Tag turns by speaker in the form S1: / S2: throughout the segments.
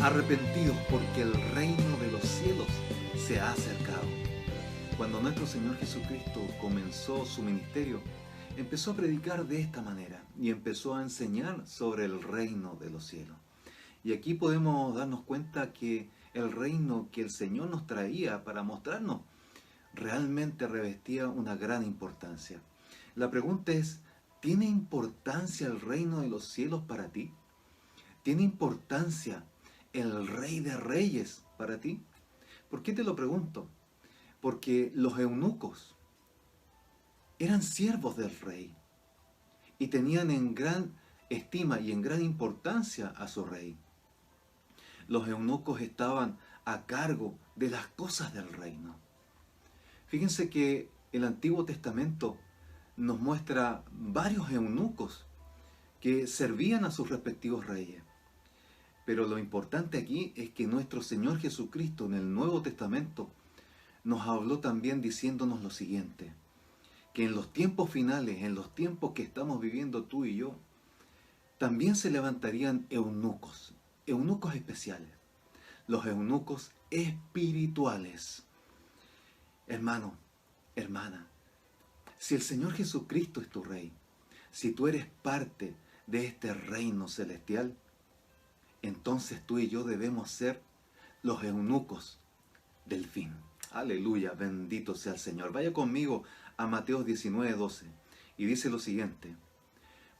S1: arrepentidos porque el reino de los cielos se ha acercado. Cuando nuestro Señor Jesucristo comenzó su ministerio, empezó a predicar de esta manera y empezó a enseñar sobre el reino de los cielos. Y aquí podemos darnos cuenta que el reino que el Señor nos traía para mostrarnos realmente revestía una gran importancia. La pregunta es, ¿tiene importancia el reino de los cielos para ti? ¿Tiene importancia el Rey de Reyes para ti? ¿Por qué te lo pregunto? Porque los eunucos eran siervos del rey y tenían en gran estima y en gran importancia a su rey. Los eunucos estaban a cargo de las cosas del reino. Fíjense que el Antiguo Testamento nos muestra varios eunucos que servían a sus respectivos reyes. Pero lo importante aquí es que nuestro Señor Jesucristo en el Nuevo Testamento nos habló también diciéndonos lo siguiente, que en los tiempos finales, en los tiempos que estamos viviendo tú y yo, también se levantarían eunucos especiales, los eunucos espirituales. Hermano, hermana, si el Señor Jesucristo es tu Rey, si tú eres parte de este reino celestial, entonces tú y yo debemos ser los eunucos del fin. Aleluya, bendito sea el Señor. Vaya conmigo a Mateo 19:12 y dice lo siguiente.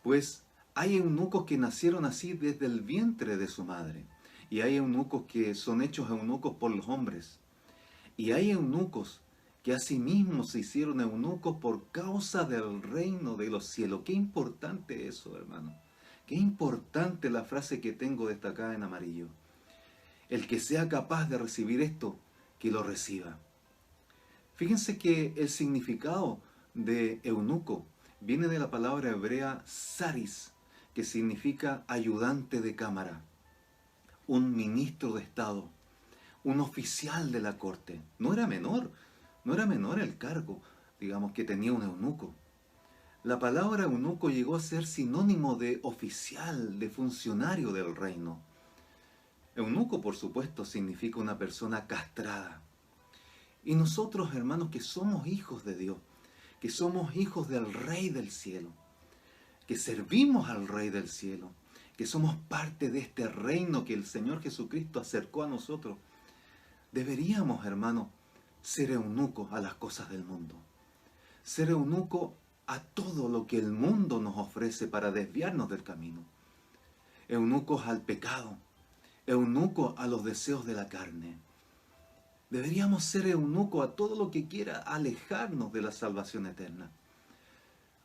S1: Pues hay eunucos que nacieron así desde el vientre de su madre, y hay eunucos que son hechos eunucos por los hombres, y hay eunucos que asimismo se hicieron eunucos por causa del reino de los cielos. Qué importante eso, hermano. Qué importante la frase que tengo destacada en amarillo. El que sea capaz de recibir esto, que lo reciba. Fíjense que el significado de eunuco viene de la palabra hebrea saris, que significa ayudante de cámara, un ministro de Estado, un oficial de la corte. No era menor el cargo, digamos, que tenía un eunuco. La palabra eunuco llegó a ser sinónimo de oficial, de funcionario del reino. Eunuco, por supuesto, significa una persona castrada. Y nosotros, hermanos, que somos hijos de Dios, que somos hijos del Rey del cielo, que servimos al Rey del cielo, que somos parte de este reino que el Señor Jesucristo acercó a nosotros, deberíamos, hermanos, ser eunucos a las cosas del mundo. Ser eunuco a todo lo que el mundo nos ofrece para desviarnos del camino. Eunucos al pecado, eunucos a los deseos de la carne. Deberíamos ser eunucos a todo lo que quiera alejarnos de la salvación eterna.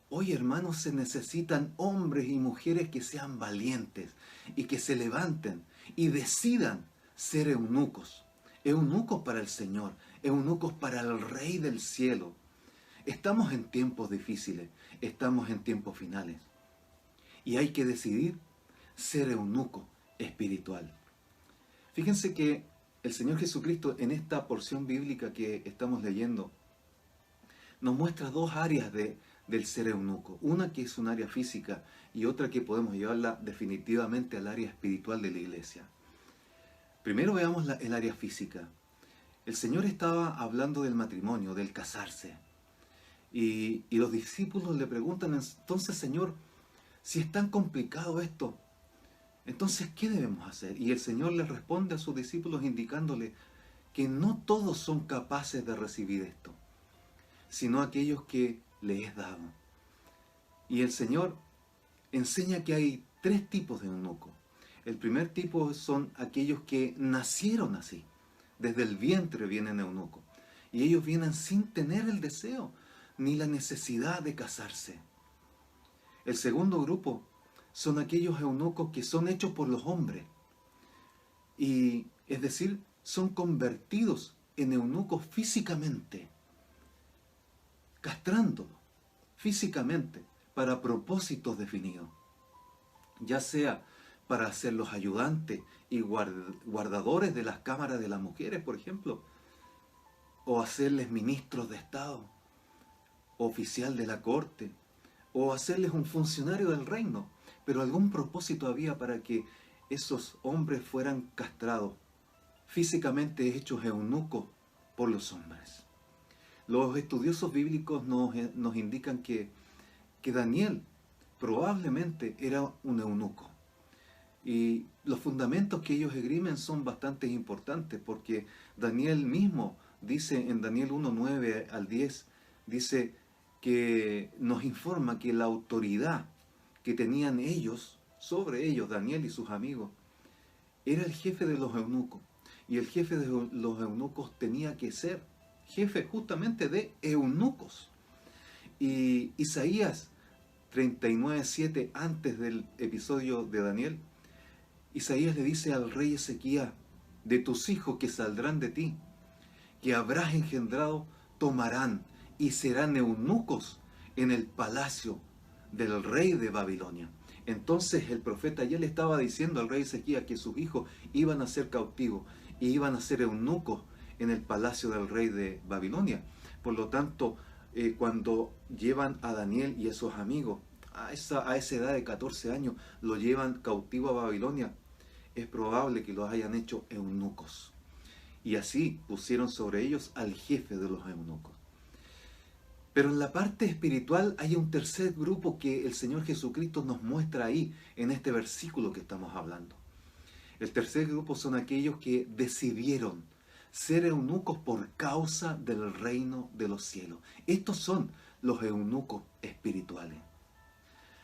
S1: Hoy, hermanos, se necesitan hombres y mujeres que sean valientes y que se levanten y decidan ser eunucos. Eunucos para el Señor, eunucos para el Rey del cielo. Estamos en tiempos difíciles, estamos en tiempos finales. Y hay que decidir ser eunuco espiritual. Fíjense que el Señor Jesucristo en esta porción bíblica que estamos leyendo nos muestra dos áreas del ser eunuco. Una que es un área física y otra que podemos llevarla definitivamente al área espiritual de la iglesia. Primero veamos el área física. El Señor estaba hablando del matrimonio, del casarse. Y los discípulos le preguntan, entonces, Señor, si es tan complicado esto, entonces, ¿qué debemos hacer? Y el Señor les responde a sus discípulos indicándole que no todos son capaces de recibir esto, sino aquellos que les es dado. Y el Señor enseña que hay tres tipos de eunucos. El primer tipo son aquellos que nacieron así, desde el vientre vienen eunucos, y ellos vienen sin tener el deseo ni la necesidad de casarse. El segundo grupo son aquellos eunucos que son hechos por los hombres, y es decir, son convertidos en eunucos físicamente, castrándolos físicamente para propósitos definidos, ya sea para hacerlos ayudantes y guardadores de las cámaras de las mujeres, por ejemplo, o hacerles ministros de Estado, oficial de la corte, o hacerles un funcionario del reino, pero algún propósito había para que esos hombres fueran castrados, físicamente hechos eunucos por los hombres. Los estudiosos bíblicos nos indican que Daniel probablemente era un eunuco. Y los fundamentos que ellos esgrimen son bastante importantes, porque Daniel mismo dice en Daniel 1:9 al 10, dice que nos informa que la autoridad que tenían ellos, sobre ellos, Daniel y sus amigos, era el jefe de los eunucos. Y el jefe de los eunucos tenía que ser jefe justamente de eunucos. Y Isaías 39:7, antes del episodio de Daniel, Isaías le dice al rey Ezequías: de tus hijos que saldrán de ti, que habrás engendrado, tomarán y serán eunucos en el palacio del rey de Babilonia. Entonces el profeta ya le estaba diciendo al rey Ezequías que sus hijos iban a ser cautivos y iban a ser eunucos en el palacio del rey de Babilonia. Por lo tanto, cuando llevan a Daniel y a sus amigos a esa edad de 14 años, lo llevan cautivo a Babilonia, es probable que los hayan hecho eunucos. Y así pusieron sobre ellos al jefe de los eunucos. Pero en la parte espiritual hay un tercer grupo que el Señor Jesucristo nos muestra ahí, en este versículo que estamos hablando. El tercer grupo son aquellos que decidieron ser eunucos por causa del reino de los cielos. Estos son los eunucos espirituales.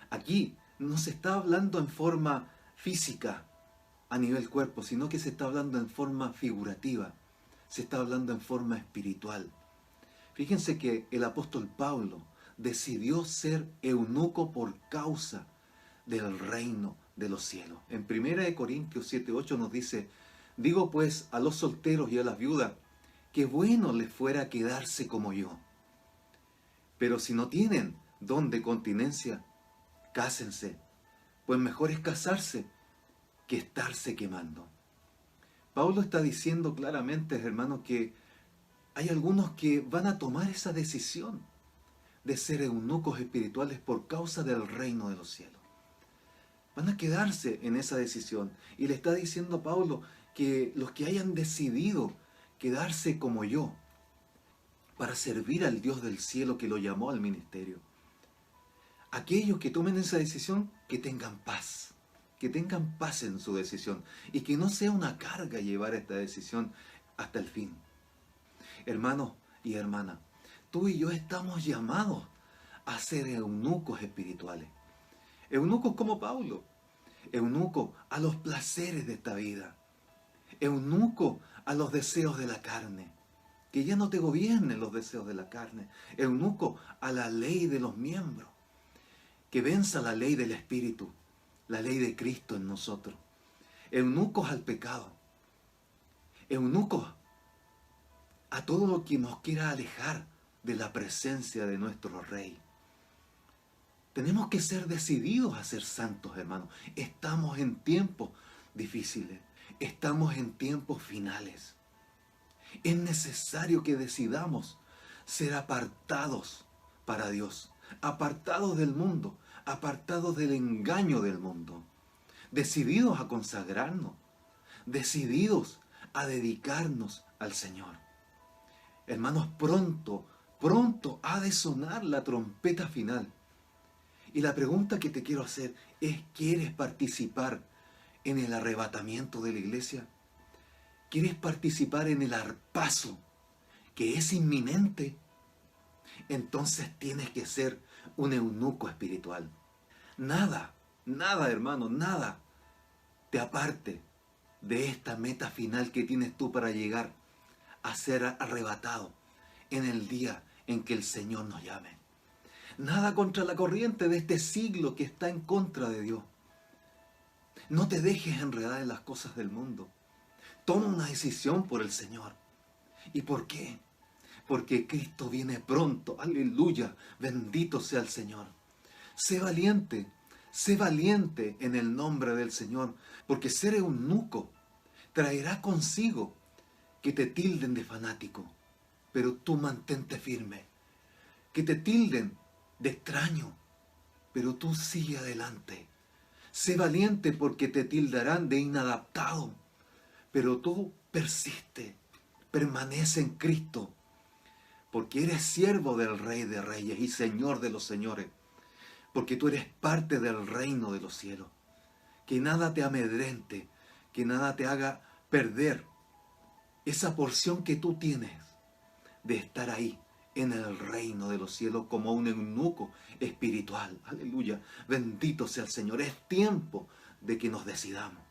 S1: Aquí no se está hablando en forma física, a nivel cuerpo, sino que se está hablando en forma figurativa, se está hablando en forma espiritual. Fíjense que el apóstol Pablo decidió ser eunuco por causa del reino de los cielos. En 1 Corintios 7:8 nos dice: digo pues a los solteros y a las viudas, que bueno les fuera quedarse como yo. Pero si no tienen don de continencia, cásense, pues mejor es casarse que estarse quemando. Pablo está diciendo claramente, hermanos, que hay algunos que van a tomar esa decisión de ser eunucos espirituales por causa del reino de los cielos. Van a quedarse en esa decisión. Y le está diciendo Pablo que los que hayan decidido quedarse como yo, para servir al Dios del cielo que lo llamó al ministerio, aquellos que tomen esa decisión, que tengan paz. Que tengan paz en su decisión y que no sea una carga llevar esta decisión hasta el fin. Hermanos y hermanas, tú y yo estamos llamados a ser eunucos espirituales. Eunucos como Pablo, eunucos a los placeres de esta vida, eunuco a los deseos de la carne, que ya no te gobiernen los deseos de la carne, eunuco a la ley de los miembros, que venza la ley del Espíritu, la ley de Cristo en nosotros. Eunucos al pecado. Eunucos a todo lo que nos quiera alejar de la presencia de nuestro Rey. Tenemos que ser decididos a ser santos, hermanos. Estamos en tiempos difíciles. Estamos en tiempos finales. Es necesario que decidamos ser apartados para Dios, apartados del mundo, apartados del engaño del mundo, decididos a consagrarnos, decididos a dedicarnos al Señor. Hermanos, pronto ha de sonar la trompeta final. Y la pregunta que te quiero hacer es: ¿quieres participar en el arrebatamiento de la iglesia? ¿Quieres participar en el arpazo que es inminente? Entonces tienes que ser un eunuco espiritual. Nada, hermano, nada te aparte de esta meta final que tienes tú para llegar a ser arrebatado en el día en que el Señor nos llame. Nada contra la corriente de este siglo que está en contra de Dios. No te dejes enredar en las cosas del mundo. Toma una decisión por el Señor. ¿Y por qué? Porque Cristo viene pronto. Aleluya. Bendito sea el Señor. Sé valiente en el nombre del Señor, porque ser eunuco traerá consigo que te tilden de fanático, pero tú mantente firme. Que te tilden de extraño, pero tú sigue adelante. Sé valiente porque te tildarán de inadaptado, pero tú persiste, permanece en Cristo, porque eres siervo del Rey de Reyes y Señor de los Señores, porque tú eres parte del reino de los cielos. Que nada te amedrente, que nada te haga perder esa porción que tú tienes de estar ahí en el reino de los cielos como un eunuco espiritual. Aleluya, bendito sea el Señor. Es tiempo de que nos decidamos.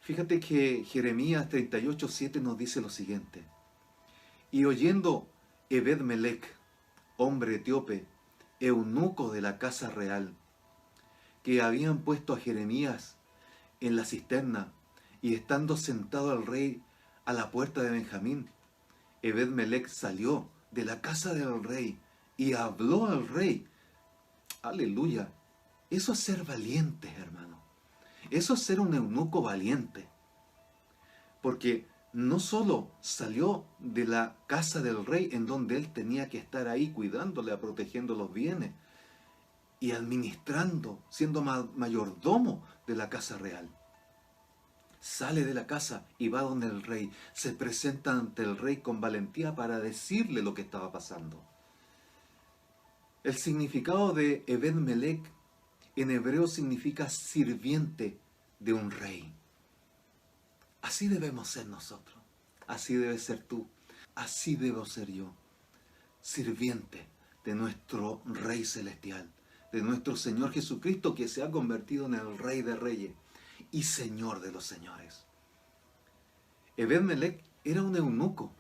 S1: Fíjate que Jeremías 38:7 nos dice lo siguiente. Y oyendo Ebed-Melech, hombre etíope, eunuco de la casa real, que habían puesto a Jeremías en la cisterna, y estando sentado el rey a la puerta de Benjamín, Ebed-Melech salió de la casa del rey y habló al rey. Aleluya. Eso es ser valiente, hermano. Eso es ser un eunuco valiente. Porque no solo salió de la casa del rey en donde él tenía que estar ahí cuidándole, protegiendo los bienes y administrando, siendo mayordomo de la casa real. Sale de la casa y va donde el rey. Se presenta ante el rey con valentía para decirle lo que estaba pasando. El significado de Ebed-Melech en hebreo significa sirviente de un rey. Así debemos ser nosotros. Así debes ser tú. Así debo ser yo. Sirviente de nuestro Rey Celestial. De nuestro Señor Jesucristo, que se ha convertido en el Rey de Reyes y Señor de los señores. Ebed-Melech era un eunuco,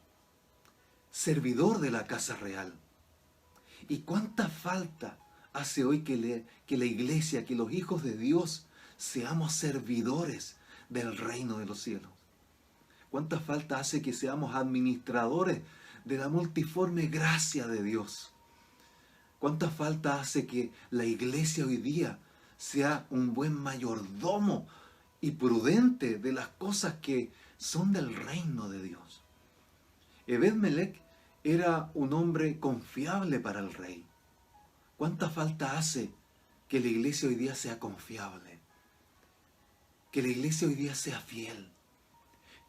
S1: servidor de la casa real. ¿Y cuánta falta hace hoy que la iglesia, que los hijos de Dios seamos servidores del reino de los cielos? ¿Cuánta falta hace que seamos administradores de la multiforme gracia de Dios? ¿Cuánta falta hace que la iglesia hoy día sea un buen mayordomo y prudente de las cosas que son del reino de Dios? Ebed-Melech era un hombre confiable para el rey. ¿Cuánta falta hace que la iglesia hoy día sea confiable? Que la iglesia hoy día sea fiel.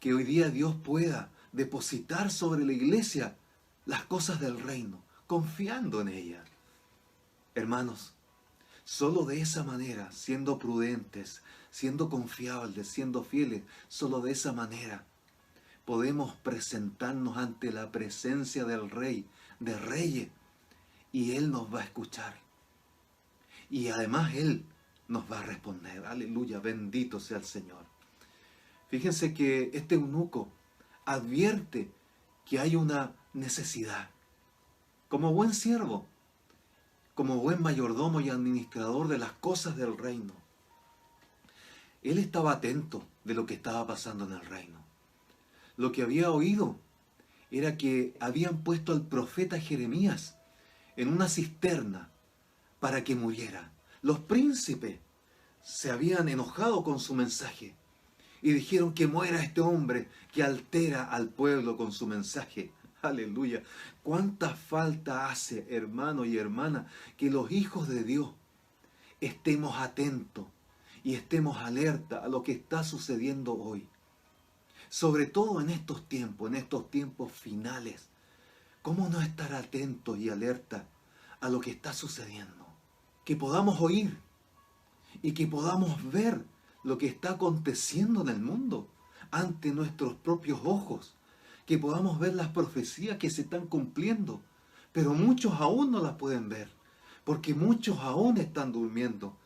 S1: Que hoy día Dios pueda depositar sobre la iglesia las cosas del reino, confiando en ella. Hermanos, solo de esa manera, siendo prudentes, siendo confiables, siendo fieles, solo de esa manera podemos presentarnos ante la presencia del Rey, de Reyes, y Él nos va a escuchar. Y además Él nos va a responder. Aleluya, bendito sea el Señor. Fíjense que este eunuco advierte que hay una necesidad. Como buen siervo, como buen mayordomo y administrador de las cosas del reino, él estaba atento de lo que estaba pasando en el reino. Lo que había oído era que habían puesto al profeta Jeremías en una cisterna para que muriera. Los príncipes se habían enojado con su mensaje y dijeron que muera este hombre que altera al pueblo con su mensaje. Aleluya. ¿Cuánta falta hace, hermano y hermana, que los hijos de Dios estemos atentos y estemos alerta a lo que está sucediendo hoy? Sobre todo en estos tiempos finales. ¿Cómo no estar atentos y alerta a lo que está sucediendo? Que podamos oír y que podamos ver lo que está aconteciendo en el mundo ante nuestros propios ojos. Que podamos ver las profecías que se están cumpliendo, pero muchos aún no las pueden ver, porque muchos aún están durmiendo.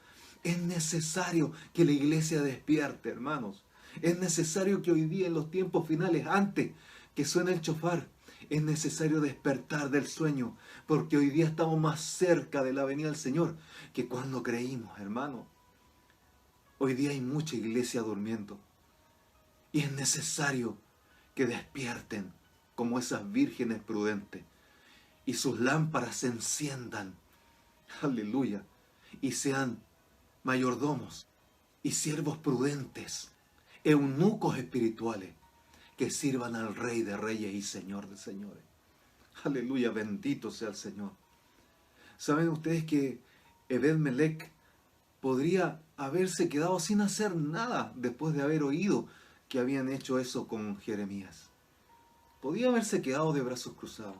S1: Es necesario que la iglesia despierte, hermanos. Es necesario que hoy día, en los tiempos finales, antes que suene el chofar, es necesario despertar del sueño, porque hoy día estamos más cerca de la venida del Señor que cuando creímos, hermano. Hoy día hay mucha iglesia durmiendo, y es necesario que despierten como esas vírgenes prudentes, y sus lámparas se enciendan, aleluya, y sean mayordomos y siervos prudentes, eunucos espirituales, que sirvan al Rey de Reyes y Señor de Señores. Aleluya, bendito sea el Señor. ¿Saben ustedes que Ebed-Melech podría haberse quedado sin hacer nada después de haber oído que habían hecho eso con Jeremías. Podía haberse quedado de brazos cruzados.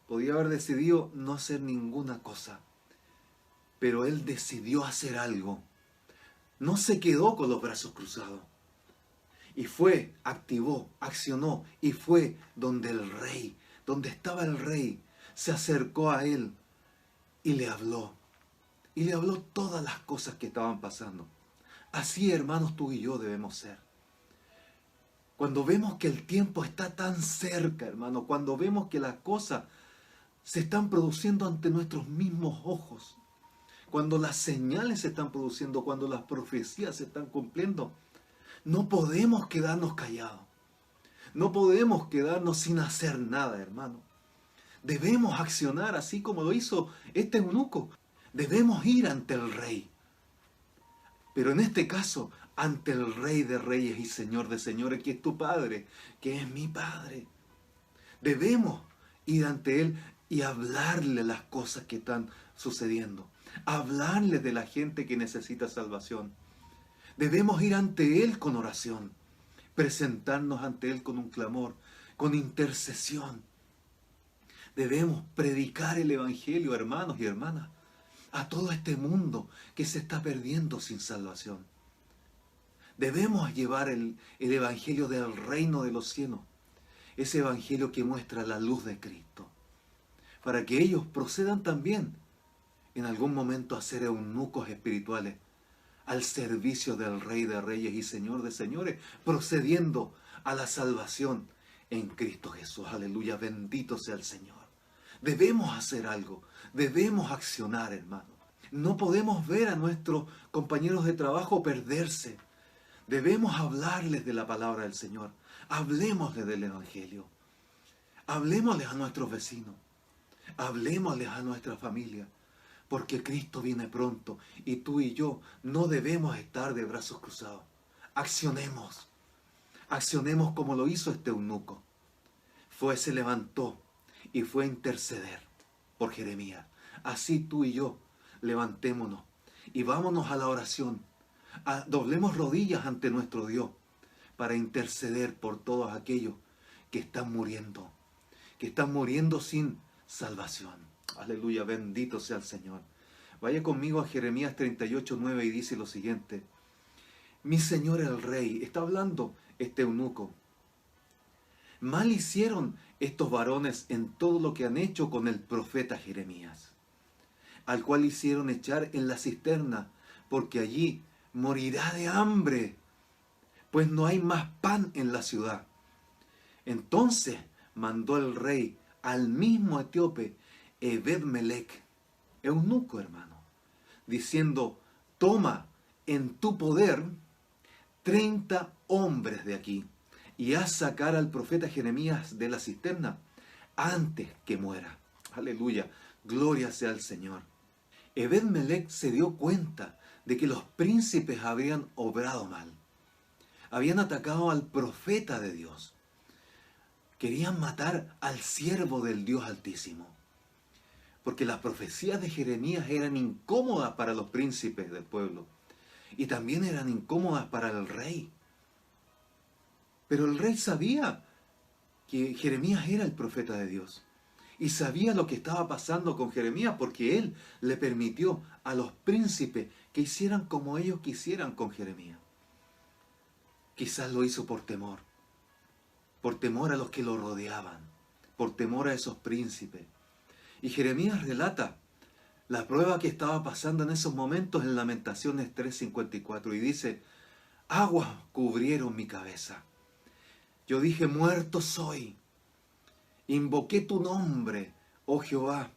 S1: Podía haber decidido no hacer ninguna cosa. Pero él decidió hacer algo. No se quedó con los brazos cruzados. Y fue, activó, accionó y fue donde el rey, donde estaba el rey, se acercó a él y le habló. Y le habló todas las cosas que estaban pasando. Así, hermanos, tú y yo debemos ser. Cuando vemos que el tiempo está tan cerca, hermano, cuando vemos que las cosas se están produciendo ante nuestros mismos ojos, cuando las señales se están produciendo, cuando las profecías se están cumpliendo, no podemos quedarnos callados. No podemos quedarnos sin hacer nada, hermano. Debemos accionar así como lo hizo este eunuco. Debemos ir ante el rey. Pero en este caso, ante el Rey de Reyes y Señor de Señores, que es tu Padre, que es mi Padre. Debemos ir ante Él y hablarle las cosas que están sucediendo. Hablarle de la gente que necesita salvación. Debemos ir ante Él con oración. Presentarnos ante Él con un clamor, con intercesión. Debemos predicar el Evangelio, hermanos y hermanas, a todo este mundo que se está perdiendo sin salvación. Debemos llevar el Evangelio del reino de los cielos, ese Evangelio que muestra la luz de Cristo, para que ellos procedan también en algún momento a ser eunucos espirituales, al servicio del Rey de Reyes y Señor de Señores, procediendo a la salvación en Cristo Jesús. Aleluya, bendito sea el Señor. Debemos hacer algo, debemos accionar, hermano. No podemos ver a nuestros compañeros de trabajo perderse. Debemos hablarles de la palabra del Señor. Hablemosles del Evangelio. Hablemosles a nuestros vecinos. Hablemosles a nuestra familia. Porque Cristo viene pronto y tú y yo no debemos estar de brazos cruzados. Accionemos. Accionemos como lo hizo este eunuco. Se levantó y fue a interceder por Jeremías. Así tú y yo, levantémonos y vámonos a la oración. Doblemos rodillas ante nuestro Dios para interceder por todos aquellos que están muriendo sin salvación. Aleluya, bendito sea el Señor. Vaya conmigo a Jeremías 38:9 y dice lo siguiente. Mi Señor el Rey, está hablando este eunuco. Mal hicieron estos varones en todo lo que han hecho con el profeta Jeremías, al cual hicieron echar en la cisterna, porque allí morirá de hambre, pues no hay más pan en la ciudad. Entonces mandó el rey al mismo etíope, Ebed-Melech, eunuco, hermano, diciendo, toma en tu poder 30 hombres de aquí, y haz sacar al profeta Jeremías de la cisterna antes que muera. Aleluya, gloria sea al Señor. Ebed-Melech se dio cuenta de que los príncipes habían obrado mal. Habían atacado al profeta de Dios. Querían matar al siervo del Dios Altísimo. Porque las profecías de Jeremías eran incómodas para los príncipes del pueblo. Y también eran incómodas para el rey. Pero el rey sabía que Jeremías era el profeta de Dios. Y sabía lo que estaba pasando con Jeremías porque él le permitió a los príncipes que hicieran como ellos quisieran con Jeremías. Quizás lo hizo por temor a los que lo rodeaban, por temor a esos príncipes. Y Jeremías relata la prueba que estaba pasando en esos momentos en Lamentaciones 3:54 y dice, aguas cubrieron mi cabeza. Yo dije, muerto soy. Invoqué tu nombre, oh Jehová,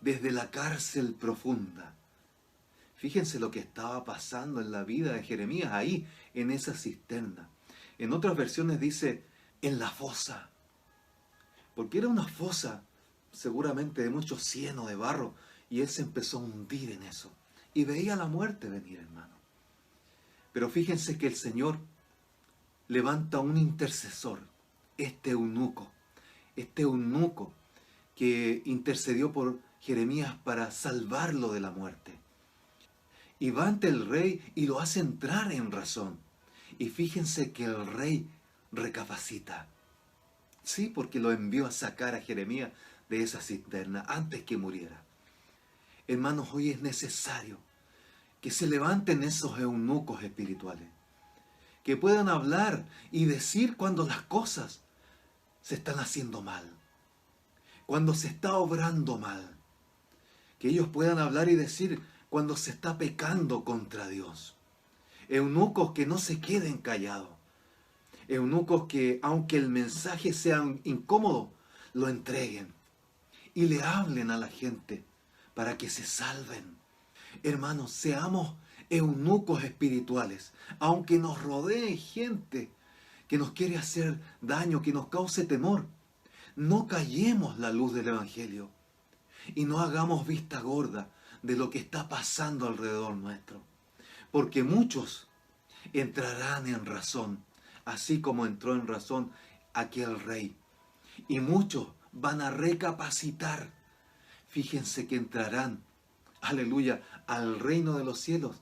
S1: desde la cárcel profunda. Fíjense lo que estaba pasando en la vida de Jeremías ahí, en esa cisterna. En otras versiones dice, en la fosa. Porque era una fosa, seguramente de mucho cieno, de barro, y él se empezó a hundir en eso. Y veía la muerte venir, hermano. Pero fíjense que el Señor levanta un intercesor, este eunuco que intercedió por Jeremías para salvarlo de la muerte. Y va ante el rey y lo hace entrar en razón. Y fíjense que el rey recapacita. Sí, porque lo envió a sacar a Jeremías de esa cisterna antes que muriera. Hermanos, hoy es necesario que se levanten esos eunucos espirituales, que puedan hablar y decir cuando las cosas se están haciendo mal, cuando se está obrando mal, que ellos puedan hablar y decir cuando se está pecando contra Dios. Eunucos que no se queden callados, eunucos que, aunque el mensaje sea incómodo, lo entreguen y le hablen a la gente para que se salven. Hermanos, seamos eunucos espirituales, aunque nos rodee gente que nos quiere hacer daño, que nos cause temor. No callemos la luz del Evangelio y no hagamos vista gorda de lo que está pasando alrededor nuestro, porque muchos entrarán en razón, así como entró en razón aquel rey, y muchos van a recapacitar. Fíjense que entrarán, aleluya, al reino de los cielos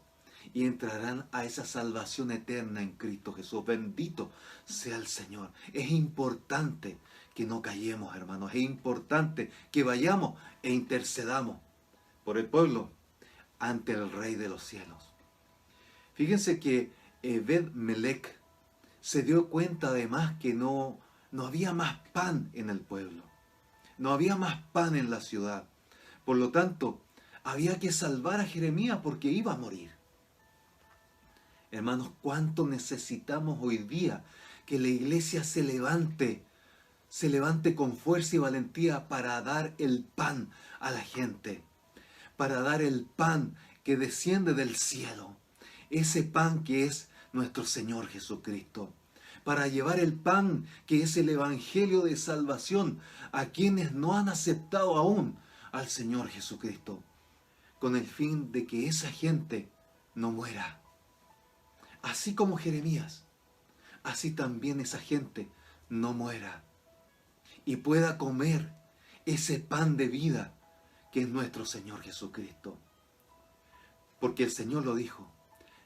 S1: y entrarán a esa salvación eterna en Cristo Jesús. Bendito sea el Señor. Es importante que no callemos, hermanos. Es importante que vayamos e intercedamos por el pueblo ante el Rey de los cielos. Fíjense que Ebed-Melech se dio cuenta además que no había más pan en el pueblo. No había más pan en la ciudad. Por lo tanto, había que salvar a Jeremías porque iba a morir. Hermanos, ¿cuánto necesitamos hoy día que la iglesia se levante con fuerza y valentía para dar el pan a la gente, para dar el pan que desciende del cielo, ese pan que es nuestro Señor Jesucristo, para llevar el pan que es el Evangelio de salvación a quienes no han aceptado aún al Señor Jesucristo, con el fin de que esa gente no muera. Así como Jeremías, así también esa gente no muera y pueda comer ese pan de vida que es nuestro Señor Jesucristo. Porque el Señor lo dijo: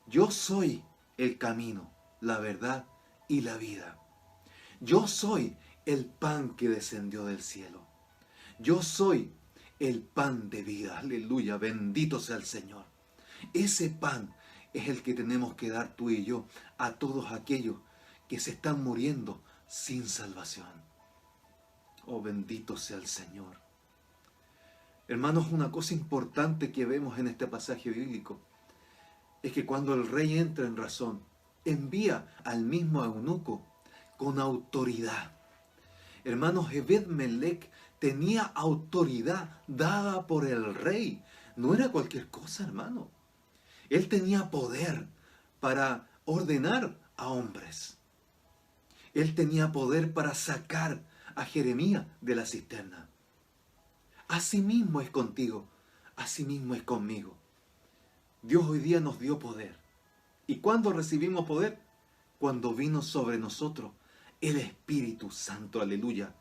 S1: yo soy el camino, la verdad y la vida. Yo soy el pan que descendió del cielo. Yo soy el pan de vida. Aleluya, bendito sea el Señor. Ese pan es el que tenemos que dar tú y yo a todos aquellos que se están muriendo sin salvación. Oh, bendito sea el Señor. Hermanos, una cosa importante que vemos en este pasaje bíblico es que cuando el rey entra en razón, envía al mismo eunuco con autoridad. Hermanos, Ebed-Melech tenía autoridad dada por el rey. No era cualquier cosa, hermano. Él tenía poder para ordenar a hombres. Él tenía poder para sacar a Jeremías de la cisterna. Asimismo es contigo, asimismo es conmigo. Dios hoy día nos dio poder. ¿Y cuándo recibimos poder? Cuando vino sobre nosotros el Espíritu Santo, aleluya.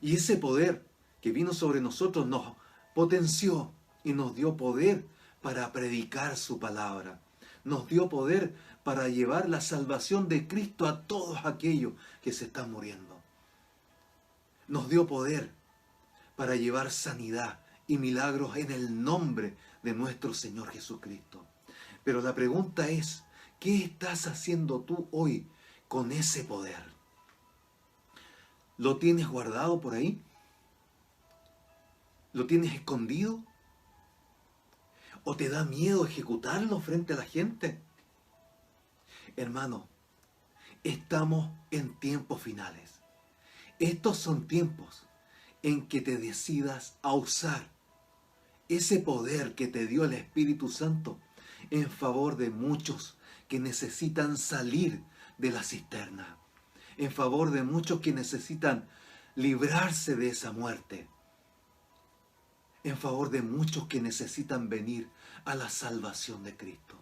S1: Y ese poder que vino sobre nosotros nos potenció y nos dio poder para predicar su palabra. Nos dio poder para llevar la salvación de Cristo a todos aquellos que se están muriendo. Nos dio poder para llevar sanidad y milagros en el nombre de nuestro Señor Jesucristo. Pero la pregunta es, ¿qué estás haciendo tú hoy con ese poder? ¿Lo tienes guardado por ahí? ¿Lo tienes escondido? ¿O te da miedo ejecutarlo frente a la gente? Hermano, estamos en tiempos finales. Estos son tiempos en que te decidas a usar ese poder que te dio el Espíritu Santo en favor de muchos que necesitan salir de la cisterna, en favor de muchos que necesitan librarse de esa muerte, en favor de muchos que necesitan venir a la salvación de Cristo.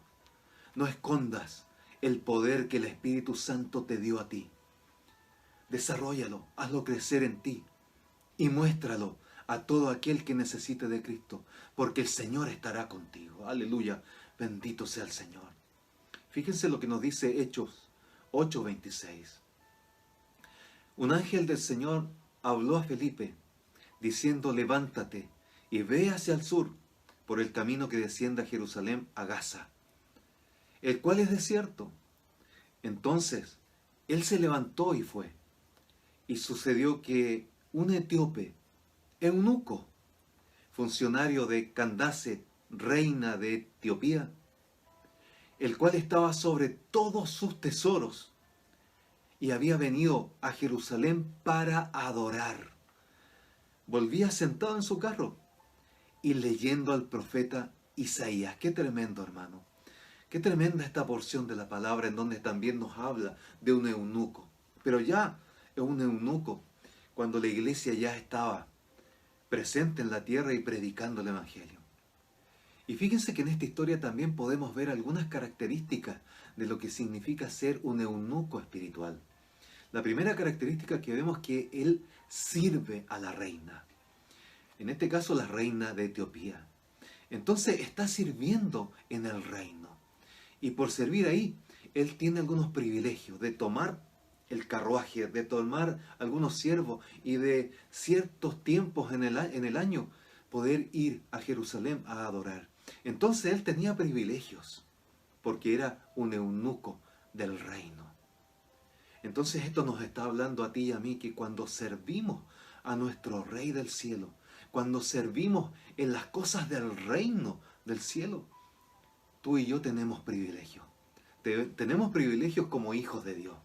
S1: No escondas el poder que el Espíritu Santo te dio a ti. Desarróllalo, hazlo crecer en ti y muéstralo a todo aquel que necesite de Cristo, porque el Señor estará contigo. Aleluya, Bendito sea el Señor. Fíjense lo que nos dice Hechos 8:26. Un ángel del Señor habló a Felipe, diciendo: levántate y ve hacia el sur, por el camino que desciende a Jerusalén, a Gaza, el cual es desierto. Entonces él se levantó y fue. Y sucedió que un etíope, eunuco, funcionario de Candace, reina de Etiopía, el cual estaba sobre todos sus tesoros, y había venido a Jerusalén para adorar, volvía sentado en su carro y leyendo al profeta Isaías. Qué tremendo, hermano. Qué tremenda esta porción de la palabra, en donde también nos habla de un eunuco. Pero ya es un eunuco cuando la iglesia ya estaba presente en la tierra y predicando el evangelio. Y fíjense que en esta historia también podemos ver algunas características de lo que significa ser un eunuco espiritual. La primera característica que vemos es que él sirve a la reina. En este caso, la reina de Etiopía. Entonces está sirviendo en el reino. Y por servir ahí, él tiene algunos privilegios de tomar el carruaje, de tomar algunos siervos y de ciertos tiempos en el año poder ir a Jerusalén a adorar. Entonces él tenía privilegios porque era un eunuco del reino. Entonces esto nos está hablando a ti y a mí que cuando servimos a nuestro Rey del cielo, cuando servimos en las cosas del reino del cielo, tú y yo tenemos privilegios. Tenemos privilegios como hijos de Dios,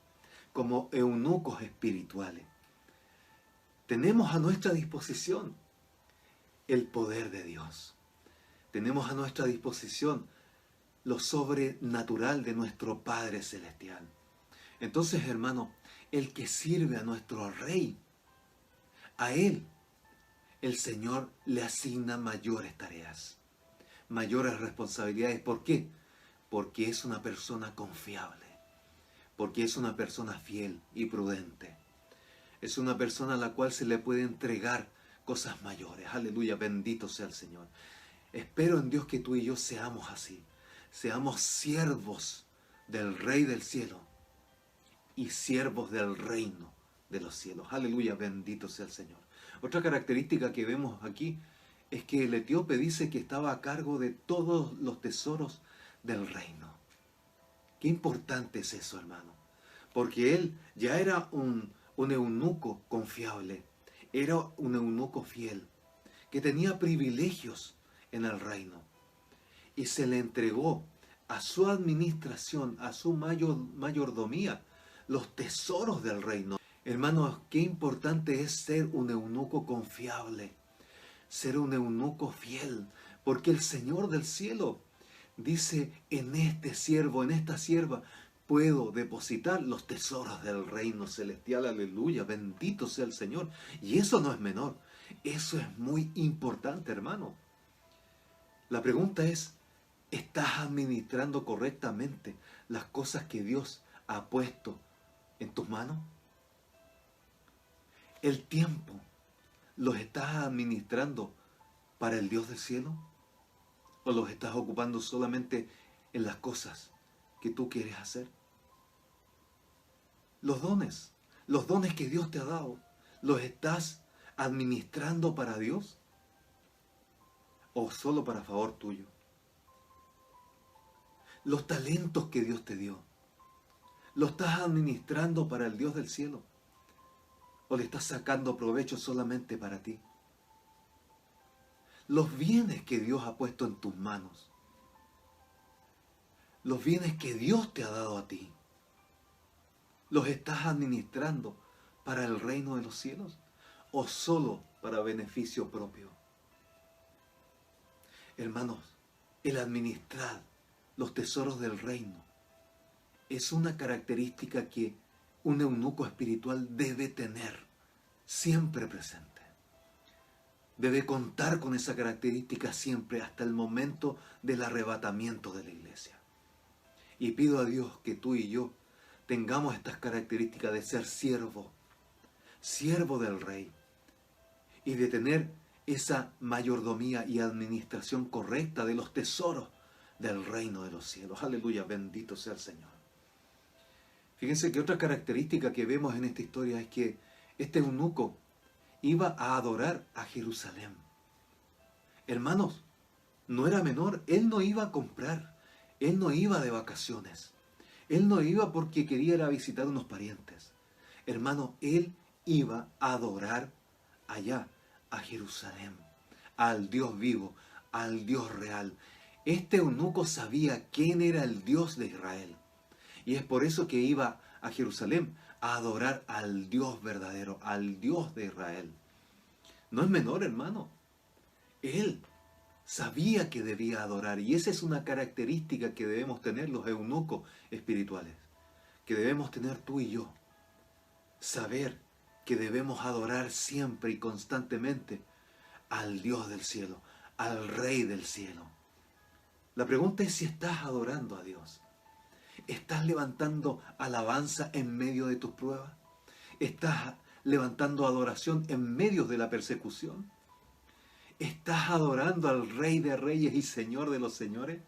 S1: como eunucos espirituales. Tenemos a nuestra disposición el poder de Dios. Tenemos a nuestra disposición lo sobrenatural de nuestro Padre Celestial. Entonces, hermano, el que sirve a nuestro Rey, a Él, el Señor le asigna mayores tareas, mayores responsabilidades. ¿Por qué? Porque es una persona confiable, porque es una persona fiel y prudente. Es una persona a la cual se le puede entregar cosas mayores. Aleluya, bendito sea el Señor. Espero en Dios que tú y yo seamos así. Seamos siervos del Rey del cielo y siervos del reino de los cielos. Aleluya, bendito sea el Señor. Otra característica que vemos aquí es que el etíope dice que estaba a cargo de todos los tesoros del reino. Qué importante es eso, hermano. Porque él ya era un eunuco confiable. Era un eunuco fiel, que tenía privilegios en el reino. Y se le entregó a su administración, a su mayordomía, los tesoros del reino. Hermanos, qué importante es ser un eunuco confiable, ser un eunuco fiel, porque el Señor del cielo dice: en este siervo, en esta sierva, puedo depositar los tesoros del reino celestial. Aleluya, bendito sea el Señor. Y eso no es menor, eso es muy importante, hermano. La pregunta es: ¿estás administrando correctamente las cosas que Dios ha puesto en tus manos? ¿El tiempo los estás administrando para el Dios del cielo? ¿O los estás ocupando solamente en las cosas que tú quieres hacer? Los dones que Dios te ha dado, ¿los estás administrando para Dios o solo para favor tuyo? Los talentos que Dios te dio, ¿los estás administrando para el Dios del cielo o le estás sacando provecho solamente para ti? Los bienes que Dios ha puesto en tus manos, los bienes que Dios te ha dado a ti, ¿los estás administrando para el reino de los cielos o solo para beneficio propio? Hermanos, el administrar los tesoros del reino es una característica que un eunuco espiritual debe tener siempre presente. Debe contar con esa característica siempre hasta el momento del arrebatamiento de la iglesia. Y pido a Dios que tú y yo tengamos estas características de ser siervo del Rey, y de tener esa mayordomía y administración correcta de los tesoros del reino de los cielos. Aleluya, bendito sea el Señor. Fíjense que otra característica que vemos en esta historia es que este eunuco iba a adorar a Jerusalén. Hermanos, no era menor, él no iba a comprar, él no iba de vacaciones, él no iba porque quería ir a visitar unos parientes. Hermano, él iba a adorar allá, a Jerusalén, al Dios vivo, al Dios real. Este eunuco sabía quién era el Dios de Israel. Y es por eso que iba a Jerusalén a adorar al Dios verdadero, al Dios de Israel. No es menor, hermano. Él sabía que debía adorar. Y esa es una característica que debemos tener los eunucos espirituales. Que debemos tener tú y yo. Saber que debemos adorar siempre y constantemente al Dios del cielo, al Rey del cielo. La pregunta es si estás adorando a Dios. ¿Estás levantando alabanza en medio de tus pruebas? ¿Estás levantando adoración en medio de la persecución? ¿Estás adorando al Rey de Reyes y Señor de los Señores?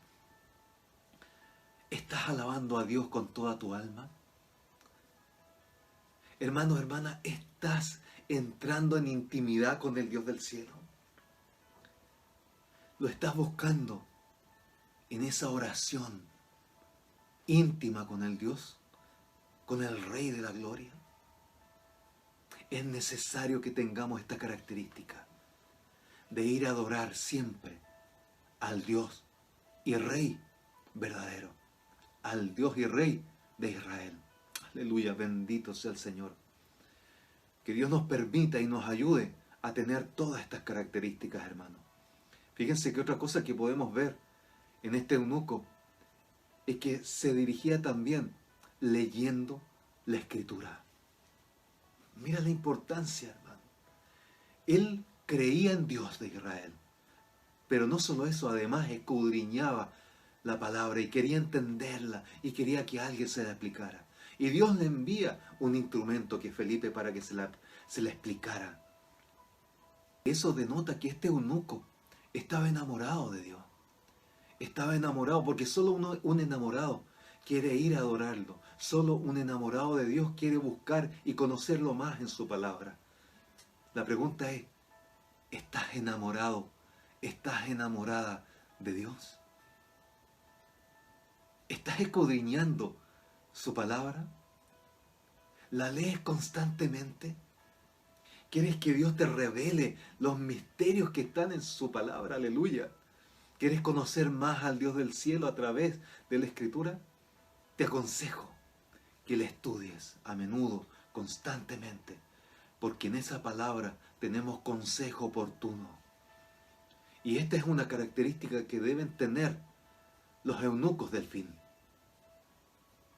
S1: ¿Estás alabando a Dios con toda tu alma? Hermano, hermana, ¿estás entrando en intimidad con el Dios del cielo? ¿Lo estás buscando en esa oración íntima con el Dios, con el Rey de la Gloria? Es necesario que tengamos esta característica de ir a adorar siempre al Dios y Rey verdadero, al Dios y Rey de Israel. Aleluya, bendito sea el Señor. Que Dios nos permita y nos ayude a tener todas estas características, hermano. Fíjense que otra cosa que podemos ver en este eunuco es que se dirigía también leyendo la Escritura. Mira la importancia, hermano. Él creía en Dios de Israel. Pero no solo eso, además escudriñaba la palabra y quería entenderla y quería que alguien se la explicara. Y Dios le envía un instrumento, que es Felipe, para que se la explicara. Eso denota que este eunuco estaba enamorado de Dios. Estaba enamorado, porque solo un enamorado quiere ir a adorarlo. Solo un enamorado de Dios quiere buscar y conocerlo más en su palabra. La pregunta es, ¿estás enamorado? ¿Estás enamorada de Dios? ¿Estás escudriñando su palabra? ¿La lees constantemente? ¿Quieres que Dios te revele los misterios que están en su palabra? Aleluya. ¿Quieres conocer más al Dios del cielo a través de la Escritura? Te aconsejo que la estudies a menudo, constantemente, porque en esa palabra tenemos consejo oportuno. Y esta es una característica que deben tener los eunucos del fin.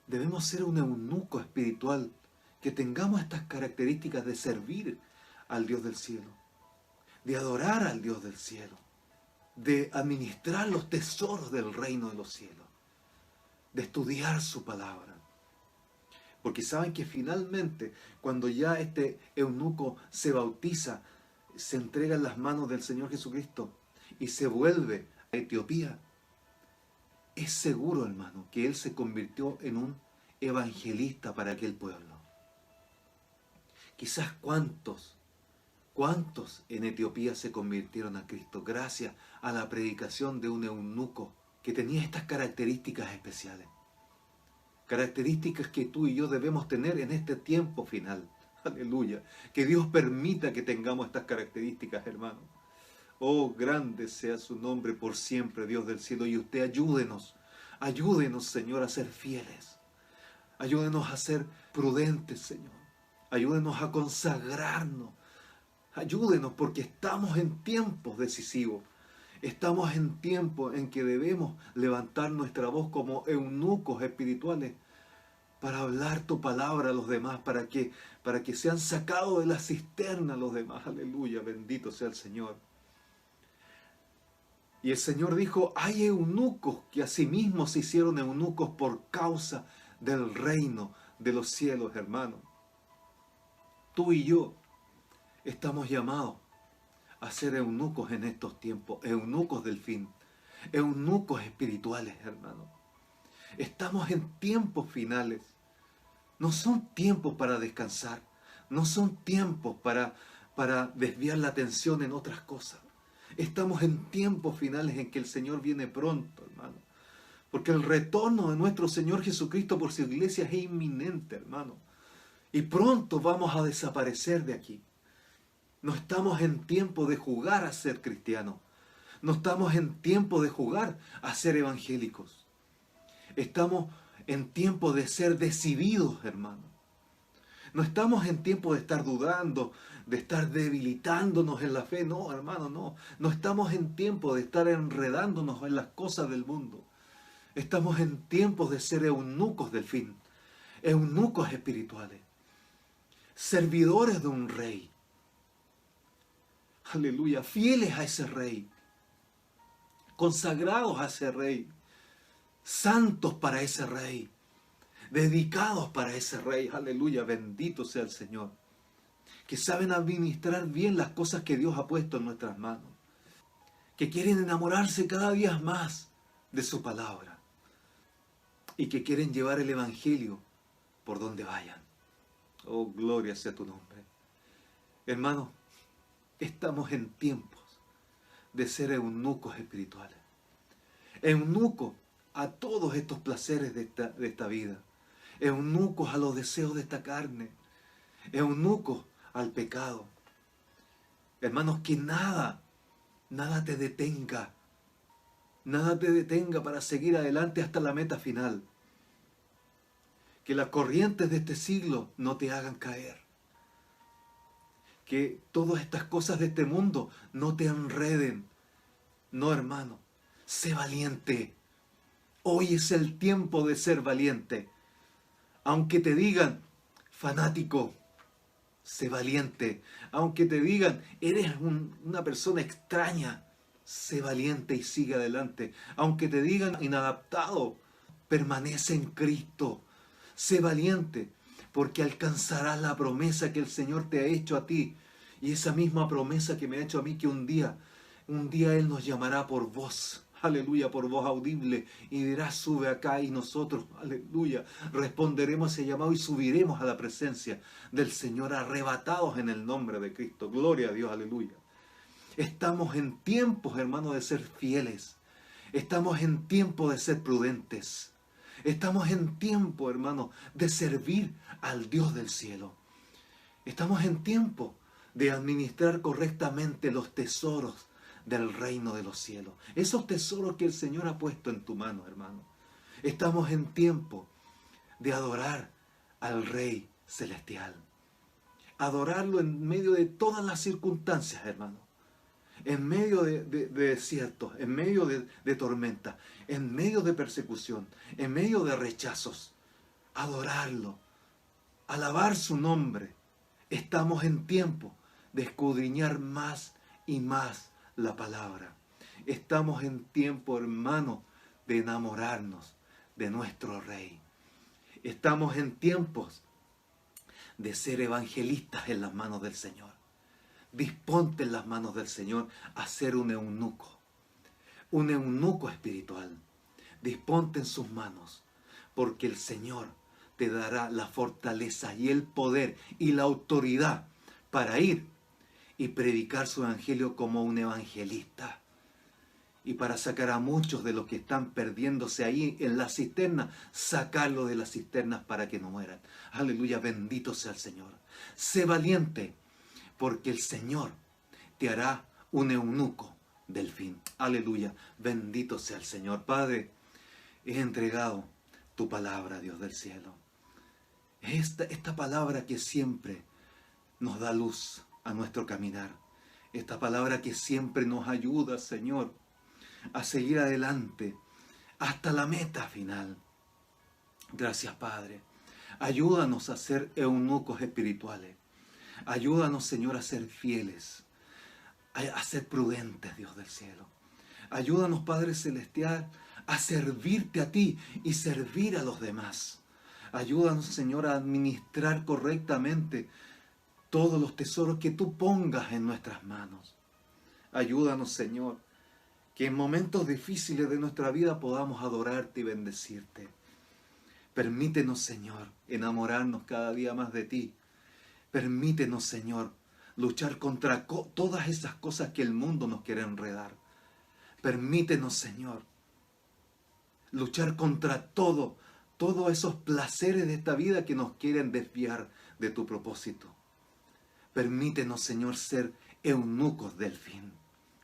S1: Debemos ser un eunuco espiritual, que tengamos estas características de servir al Dios del cielo, de adorar al Dios del cielo, de administrar los tesoros del reino de los cielos, de estudiar su palabra. Porque saben que finalmente, cuando ya este eunuco se bautiza, se entrega en las manos del Señor Jesucristo y se vuelve a Etiopía, es seguro, hermano, que él se convirtió en un evangelista para aquel pueblo. Quizás cuántos en Etiopía se convirtieron a Cristo gracias a la predicación de un eunuco que tenía estas características especiales. Características que tú y yo debemos tener en este tiempo final. Aleluya. Que Dios permita que tengamos estas características, hermano. Oh, grande sea su nombre por siempre, Dios del cielo. Y usted ayúdenos, Señor, a ser fieles. Ayúdenos a ser prudentes, Señor. Ayúdenos a consagrarnos. Ayúdenos, porque estamos en tiempos decisivos. Estamos en tiempos en que debemos levantar nuestra voz como eunucos espirituales para hablar tu palabra a los demás, para que sean sacados de la cisterna los demás. Aleluya, bendito sea el Señor. Y el Señor dijo, hay eunucos que asimismo se hicieron eunucos por causa del reino de los cielos, hermano. Tú y yo estamos llamados a ser eunucos en estos tiempos, eunucos del fin. eunucos espirituales, hermano. Estamos en tiempos finales. No son tiempos para descansar. No son tiempos para desviar la atención en otras cosas. Estamos en tiempos finales en que el Señor viene pronto, hermano. Porque el retorno de nuestro Señor Jesucristo por su iglesia es inminente, hermano. Y pronto vamos a desaparecer de aquí. No estamos en tiempo de jugar a ser cristianos. No estamos en tiempo de jugar a ser evangélicos. Estamos en tiempo de ser decididos, hermano. No estamos en tiempo de estar dudando, de estar debilitándonos en la fe. No, hermano, no. No estamos en tiempo de estar enredándonos en las cosas del mundo. Estamos en tiempos de ser eunucos del fin. Eunucos espirituales. Servidores de un rey. Aleluya. Fieles a ese rey. Consagrados a ese rey. Santos para ese rey. Dedicados para ese rey. Aleluya. Bendito sea el Señor. Que saben administrar bien las cosas que Dios ha puesto en nuestras manos. Que quieren enamorarse cada día más de su palabra. Y que quieren llevar el evangelio por donde vayan. Oh, gloria sea tu nombre. Hermano, estamos en tiempos de ser eunucos espirituales. Eunucos a todos estos placeres de esta vida. Eunucos a los deseos de esta carne. Eunucos al pecado. Hermanos, que nada te detenga. Nada te detenga para seguir adelante hasta la meta final. Que las corrientes de este siglo no te hagan caer. Que todas estas cosas de este mundo no te enreden. No, hermano. Sé valiente. Hoy es el tiempo de ser valiente. Aunque te digan, fanático, sé valiente. Aunque te digan, eres una persona extraña, sé valiente y sigue adelante. Aunque te digan, inadaptado, permanece en Cristo. Sé valiente, porque alcanzarás la promesa que el Señor te ha hecho a ti. Y esa misma promesa que me ha hecho a mí, que un día Él nos llamará por voz. Aleluya, por voz audible. Y dirá, sube acá. Y nosotros, aleluya, responderemos a ese llamado y subiremos a la presencia del Señor, arrebatados en el nombre de Cristo. Gloria a Dios, aleluya. Estamos en tiempos, hermanos, de ser fieles. Estamos en tiempo de ser prudentes. Estamos en tiempo, hermano, de servir al Dios del cielo. Estamos en tiempo de administrar correctamente los tesoros del reino de los cielos. Esos tesoros que el Señor ha puesto en tu mano, hermano. Estamos en tiempo de adorar al Rey Celestial. Adorarlo en medio de todas las circunstancias, hermano. En medio de desiertos, en medio de tormentas, en medio de persecución, en medio de rechazos. Adorarlo, alabar su nombre. Estamos en tiempo de escudriñar más y más la palabra. Estamos en tiempo, hermano, de enamorarnos de nuestro Rey. Estamos en tiempos de ser evangelistas en las manos del Señor. Disponte en las manos del Señor a ser un eunuco espiritual. Disponte en sus manos, porque el Señor te dará la fortaleza y el poder y la autoridad para ir y predicar su evangelio como un evangelista. Y para sacar a muchos de los que están perdiéndose ahí en la cisterna, sacarlos de las cisternas para que no mueran. Aleluya, bendito sea el Señor. Sé valiente, porque el Señor te hará un eunuco del fin. Aleluya, bendito sea el Señor. Padre, he entregado tu palabra, Dios del cielo. Esta palabra que siempre nos da luz a nuestro caminar. Esta palabra que siempre nos ayuda, Señor, a seguir adelante hasta la meta final. Gracias, Padre. Ayúdanos a ser eunucos espirituales. Ayúdanos, Señor, a ser fieles, a ser prudentes, Dios del cielo. Ayúdanos, Padre Celestial, a servirte a ti y servir a los demás. Ayúdanos, Señor, a administrar correctamente todos los tesoros que tú pongas en nuestras manos. Ayúdanos, Señor, Que en momentos difíciles de nuestra vida podamos adorarte y bendecirte. Permítenos, Señor, enamorarnos cada día más de ti. Permítenos, Señor, luchar contra todas esas cosas que el mundo nos quiere enredar. Permítenos, Señor, luchar contra todos esos placeres de esta vida que nos quieren desviar de tu propósito. Permítenos, Señor, ser eunucos del fin.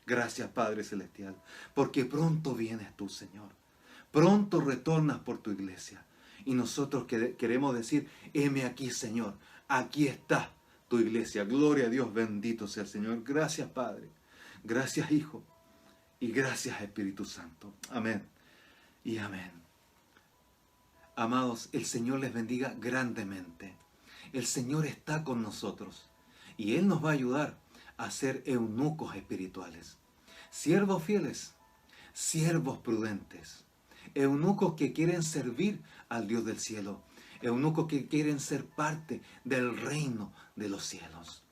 S1: Gracias, Padre Celestial, porque pronto vienes tú, Señor. Pronto retornas por tu iglesia. Y nosotros queremos decir, heme aquí, Señor. Aquí está tu iglesia. Gloria a Dios, bendito sea el Señor. Gracias, Padre. Gracias, Hijo. Y gracias, Espíritu Santo. Amén y amén. Amados, el Señor les bendiga grandemente. El Señor está con nosotros y Él nos va a ayudar a ser eunucos espirituales, siervos fieles, siervos prudentes, eunucos que quieren servir al Dios del cielo, eunucos que quieren ser parte del reino de los cielos,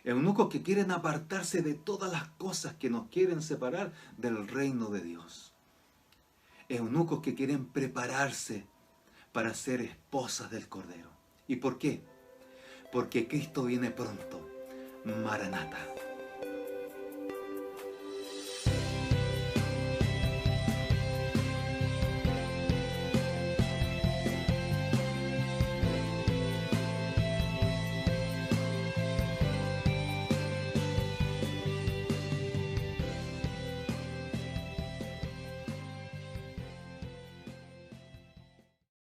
S1: eunucos que quieren apartarse de todas las cosas que nos quieren separar del reino de Dios, eunucos que quieren prepararse para ser esposas del Cordero. ¿Y por qué? Porque Cristo viene pronto. Maranata.